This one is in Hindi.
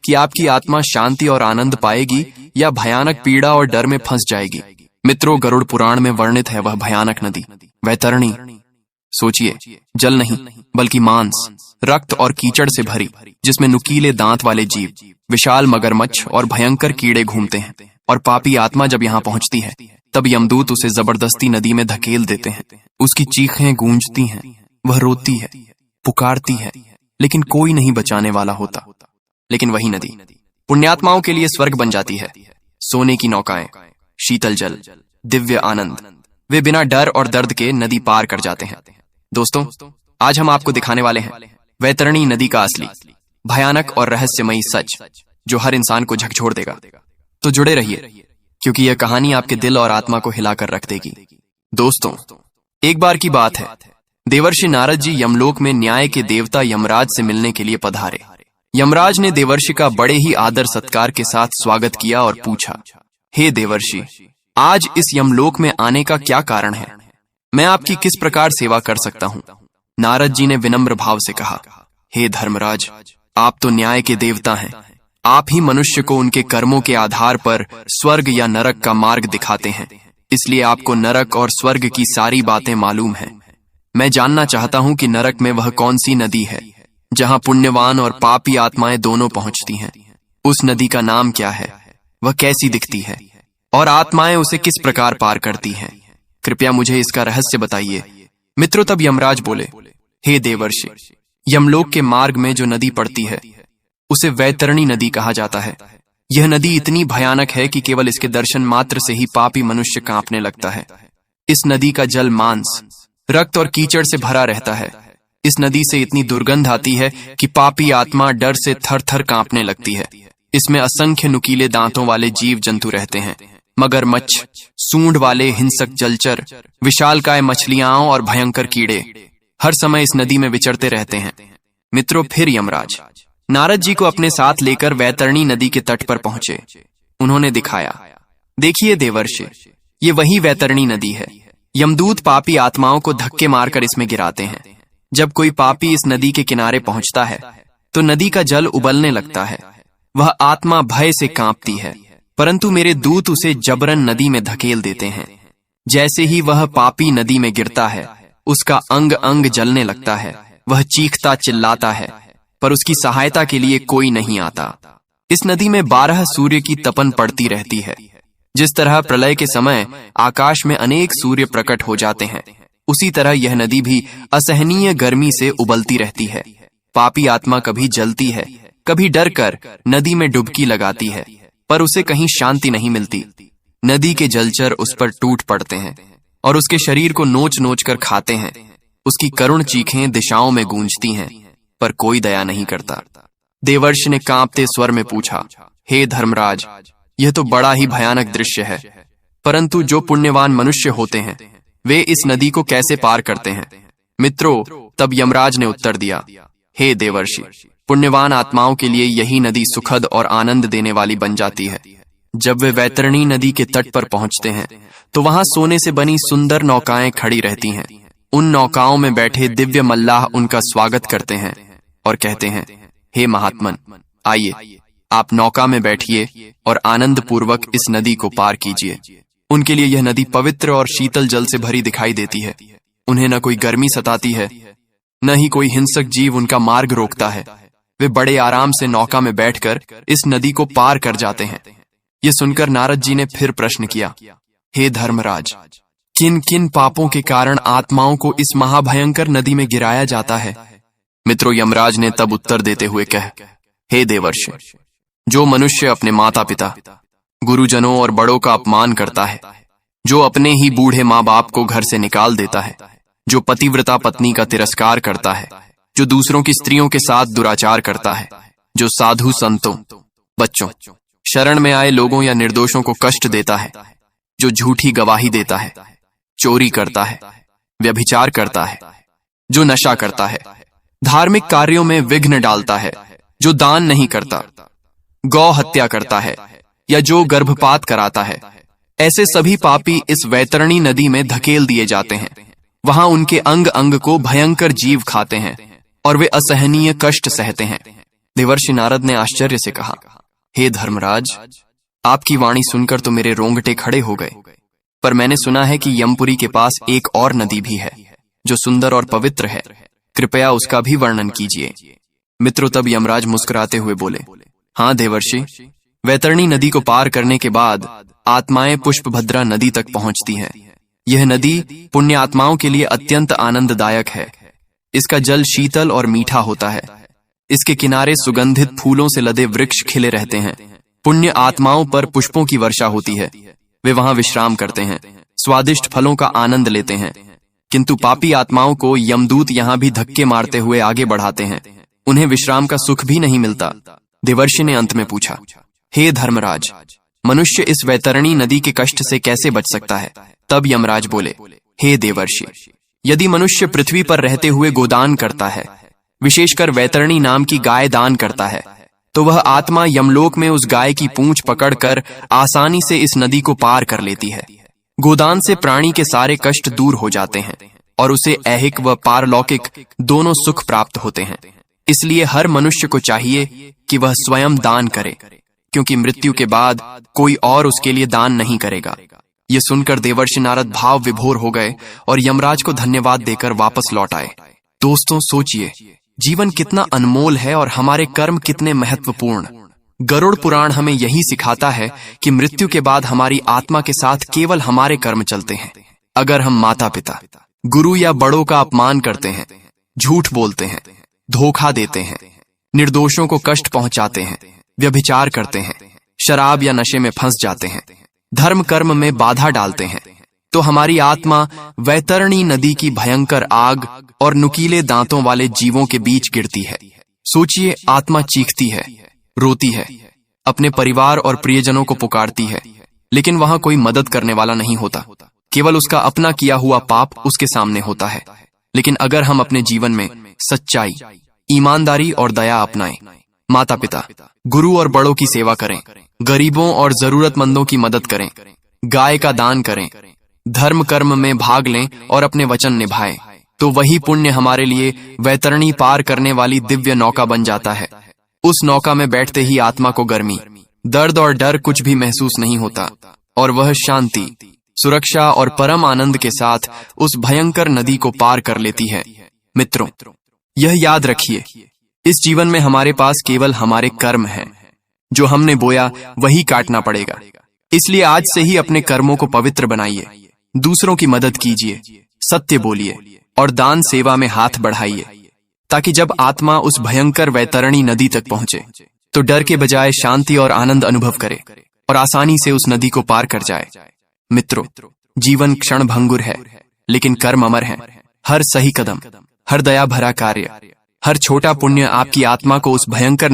कि आपकी आत्मा शांति और आनंद पाएगी या भयानक पीड़ा और डर में फंस जाएगी। मित्रों, गरुड़ पुराण में वर्णित है वह भयानक नदी, वैतरणी। सोचिए, जल नहीं बल्कि मांस, रक्त और कीचड़ से भरी, जिसमें नुकीले दांत वाले जीव, विशाल मगरमच्छ और भयंकर कीड़े घूमते हैं। और पापी आत्मा जब यहाँ पहुंचती है तब यमदूत उसे जबरदस्ती नदी में धकेल देते हैं। उसकी चीखें गूंजती हैं, वह रोती है, पुकारती है, लेकिन कोई नहीं बचाने वाला होता। लेकिन वही नदी पुण्यात्माओं के लिए स्वर्ग बन जाती है। सोने की नौकाएं, शीतल जल, दिव्य आनंद, वे बिना डर और दर्द के नदी पार कर जाते हैं। दोस्तों, आज हम आपको दिखाने वाले हैं वैतरणी नदी का असली, भयानक और रहस्यमयी सच, जो हर इंसान को झकझोर देगा। तो जुड़े रहिए, क्योंकि यह कहानी आपके दिल और आत्मा को हिलाकर रख देगी। दोस्तों, एक बार की बात है, देवर्षि नारद जी यमलोक में न्याय के देवता यमराज से मिलने के लिए पधारे। यमराज ने देवर्षि का बड़े ही आदर सत्कार के साथ स्वागत किया और पूछा, हे देवर्षि, आज इस यमलोक में आने का क्या कारण है? मैं आपकी किस प्रकार सेवा कर सकता हूँ? नारद जी ने विनम्र भाव से कहा, हे धर्मराज, आप तो न्याय के देवता हैं। आप ही मनुष्य को उनके कर्मों के आधार पर स्वर्ग या नरक का मार्ग दिखाते हैं, इसलिए आपको नरक और स्वर्ग की सारी बातें मालूम हैं। मैं जानना चाहता हूं कि नरक में वह कौन सी नदी है जहां पुण्यवान और पापी आत्माएं दोनों पहुंचती हैं। उस नदी का नाम क्या है, वह कैसी दिखती है और आत्माएं उसे किस प्रकार पार करती हैं? कृपया मुझे इसका रहस्य बताइए। मित्रों, तब यमराज बोले, हे देवर्षि, यमलोक के मार्ग में जो नदी पड़ती है उसे वैतरणी नदी कहा जाता है। यह नदी इतनी भयानक है कि केवल इसके दर्शन मात्र से ही पापी मनुष्य कांपने लगता है। इस नदी का जल मांस, रक्त और कीचड़ से भरा रहता है। इस नदी से इतनी दुर्गंध आती है कि पापी आत्मा डर से थर थर कांपने लगती है। इसमें असंख्य नुकीले दांतों वाले जीव जंतु रहते हैं, मगरमच्छ, सूंड वाले हिंसक जलचर, विशालकाय मछलियां और भयंकर कीड़े हर समय इस नदी में विचरते रहते हैं। मित्रों, फिर यमराज नारद जी को अपने साथ लेकर वैतरणी नदी के तट पर पहुंचे। उन्होंने दिखाया, देखिए देवर्षि, ये वही वैतरणी नदी है। यमदूत पापी आत्माओं को धक्के मारकर इसमें गिराते हैं। जब कोई पापी इस नदी के किनारे पहुंचता है तो नदी का जल उबलने लगता है। वह आत्मा भय से कांपती है, परंतु मेरे दूत उसे जबरन नदी में धकेल देते हैं। जैसे ही वह पापी नदी में गिरता है, उसका अंग अंग जलने लगता है। वह चीखता चिल्लाता है, पर उसकी सहायता के लिए कोई नहीं आता। इस नदी में 12 सूर्य की तपन पड़ती रहती है। जिस तरह प्रलय के समय आकाश में अनेक सूर्य प्रकट हो जाते हैं, उसी तरह यह नदी भी असहनीय गर्मी से उबलती रहती है। पापी आत्मा कभी जलती है, कभी डरकर नदी में डुबकी लगाती है, पर उसे कहीं शांति नहीं मिलती। नदी के जलचर उस पर टूट पड़ते हैं और उसके शरीर को नोच नोच कर खाते हैं। उसकी करुण चीखें दिशाओं में गूंजती हैं, पर कोई दया नहीं करता। देवर्षि ने कांपते स्वर में पूछा, हे धर्मराज, यह तो बड़ा ही भयानक दृश्य है, परंतु जो पुण्यवान मनुष्य होते हैं वे इस नदी को कैसे पार करते हैं? मित्रों, तब यमराज ने उत्तर दिया, हे देवर्षि, पुण्यवान आत्माओं के लिए यही नदी सुखद और आनंद देने वाली बन जाती है। जब वे वैतरणी नदी के तट पर पहुंचते हैं तो वहां सोने से बनी सुंदर नौकाएं खड़ी रहती हैं। उन नौकाओं में बैठे दिव्य मल्लाह उनका स्वागत करते हैं और कहते हैं, हे महात्मन, आइए, आप नौका में बैठिए और आनंद पूर्वक इस नदी को पार कीजिए। उनके लिए यह नदी पवित्र और शीतल जल से भरी दिखाई देती है। उन्हें न कोई गर्मी सताती है, न ही कोई हिंसक जीव उनका मार्ग रोकता है। वे बड़े आराम से नौका में बैठकर इस नदी को पार कर जाते हैं। ये सुनकर नारद जी ने फिर प्रश्न किया, हे धर्मराज, किन किन पापों के कारण आत्माओं को इस महाभयंकर नदी में गिराया जाता है? मित्रों, यमराज ने तब उत्तर देते हुए कहा, हे देवर्षि, जो मनुष्य अपने माता पिता, गुरुजनों और बड़ों का अपमान करता है, जो अपने ही बूढ़े माँ बाप को घर से निकाल देता है, जो पतिव्रता पत्नी का तिरस्कार करता है, जो दूसरों की स्त्रियों के साथ दुराचार करता है, जो साधु संतों, बच्चों, शरण में आए लोगों या निर्दोषों को कष्ट देता है, जो झूठी गवाही देता है, चोरी करता है, व्यभिचार करता है, जो नशा करता है, धार्मिक कार्यों में विघ्न डालता है, जो दान नहीं करता, गौ हत्या करता है या जो गर्भपात कराता है, ऐसे सभी पापी इस वैतरणी नदी में धकेल दिए जाते हैं। वहां उनके अंग अंग को भयंकर जीव खाते हैं और वे असहनीय कष्ट सहते हैं। देवर्षि नारद ने आश्चर्य से कहा, हे धर्मराज, आपकी वाणी सुनकर तो मेरे रोंगटे खड़े हो गए, पर मैंने सुना है कि यमपुरी के पास एक और नदी भी है जो सुंदर और पवित्र है, कृपया उसका भी वर्णन कीजिए। मित्रों, तब यमराज मुस्कुराते हुए बोले, हाँ देवर्षि, वैतरणी नदी को पार करने के बाद आत्माएं पुष्पभद्रा नदी तक पहुंचती हैं। यह नदी पुण्य आत्माओं के लिए अत्यंत आनंददायक है। इसका जल शीतल और मीठा होता है। इसके किनारे सुगंधित फूलों से लदे वृक्ष खिले रहते हैं। पुण्य आत्माओं पर पुष्पों की वर्षा होती है। वे वहां विश्राम करते हैं, स्वादिष्ट फलों का आनंद लेते हैं। किंतु पापी आत्माओं को यमदूत यहाँ भी धक्के मारते हुए आगे बढ़ाते हैं। उन्हें विश्राम का सुख भी नहीं मिलता। देवर्षि ने अंत में पूछा, हे धर्मराज, मनुष्य इस वैतरणी नदी के कष्ट से कैसे बच सकता है? तब यमराज बोले, हे देवर्षि, यदि मनुष्य पृथ्वी पर रहते हुए गोदान करता है, विशेषकर वैतरणी नाम की गाय दान करता है, तो वह आत्मा यमलोक में उस गाय की पूंछ पकड़कर आसानी से इस नदी को पार कर लेती है। गोदान से प्राणी के सारे कष्ट दूर हो जाते हैं और उसे ऐहिक व पारलौकिक दोनों सुख प्राप्त होते हैं। इसलिए हर मनुष्य को चाहिए कि वह स्वयं दान करे, क्योंकि मृत्यु के बाद कोई और उसके लिए दान नहीं करेगा। ये सुनकर देवर्षि नारद भाव विभोर हो गए और यमराज को धन्यवाद देकर वापस लौट आए। दोस्तों, सोचिए, जीवन कितना अनमोल है और हमारे कर्म कितने महत्वपूर्ण। गरुड़ पुराण हमें यही सिखाता है कि मृत्यु के बाद हमारी आत्मा के साथ केवल हमारे कर्म चलते हैं। अगर हम माता पिता, गुरु या बड़ों का अपमान करते हैं, झूठ बोलते हैं, धोखा देते हैं, निर्दोषों को कष्ट पहुंचाते हैं, व्यभिचार करते हैं, शराब या नशे में फंस जाते हैं, धर्म कर्म में बाधा डालते हैं, तो हमारी आत्मा वैतरणी नदी की भयंकर आग और नुकीले दांतों वाले जीवों के बीच गिरती है। सोचिए, आत्मा चीखती है, रोती है, अपने परिवार और प्रियजनों को पुकारती है, लेकिन वहां कोई मदद करने वाला नहीं होता। केवल उसका अपना किया हुआ पाप उसके सामने होता है। लेकिन अगर हम अपने जीवन में सच्चाई, ईमानदारी और दया अपनाएं, माता पिता, गुरु और बड़ों की सेवा करें, गरीबों और जरूरतमंदों की मदद करें, गाय का दान करें, धर्म कर्म में भाग लें और अपने वचन निभाएं, तो वही पुण्य हमारे लिए वैतरणी पार करने वाली दिव्य नौका बन जाता है। उस नौका में बैठते ही आत्मा को गर्मी, दर्द और डर कुछ भी महसूस नहीं होता और वह शांति, सुरक्षा और परम आनंद के साथ उस भयंकर नदी को पार कर लेती है। मित्रों, यह याद रखिए, इस जीवन में हमारे पास केवल हमारे कर्म हैं। जो हमने बोया वही काटना पड़ेगा। इसलिए आज से ही अपने कर्मों को पवित्र बनाइए, दूसरों की मदद कीजिए, सत्य बोलिए और दान सेवा में हाथ बढ़ाइए, ताकि जब आत्मा उस भयंकर वैतरणी नदी तक पहुंचे तो डर के बजाय शांति और आनंद अनुभव करे और आसानी से उस नदी को पार कर जाए। मित्रों, जीवन क्षण भंगुर है, लेकिन कर्म अमर है। हर सही कदम, हर दया भरा कार्य, हर छोटा पुण्य आपकी आत्मा को उस भयंकर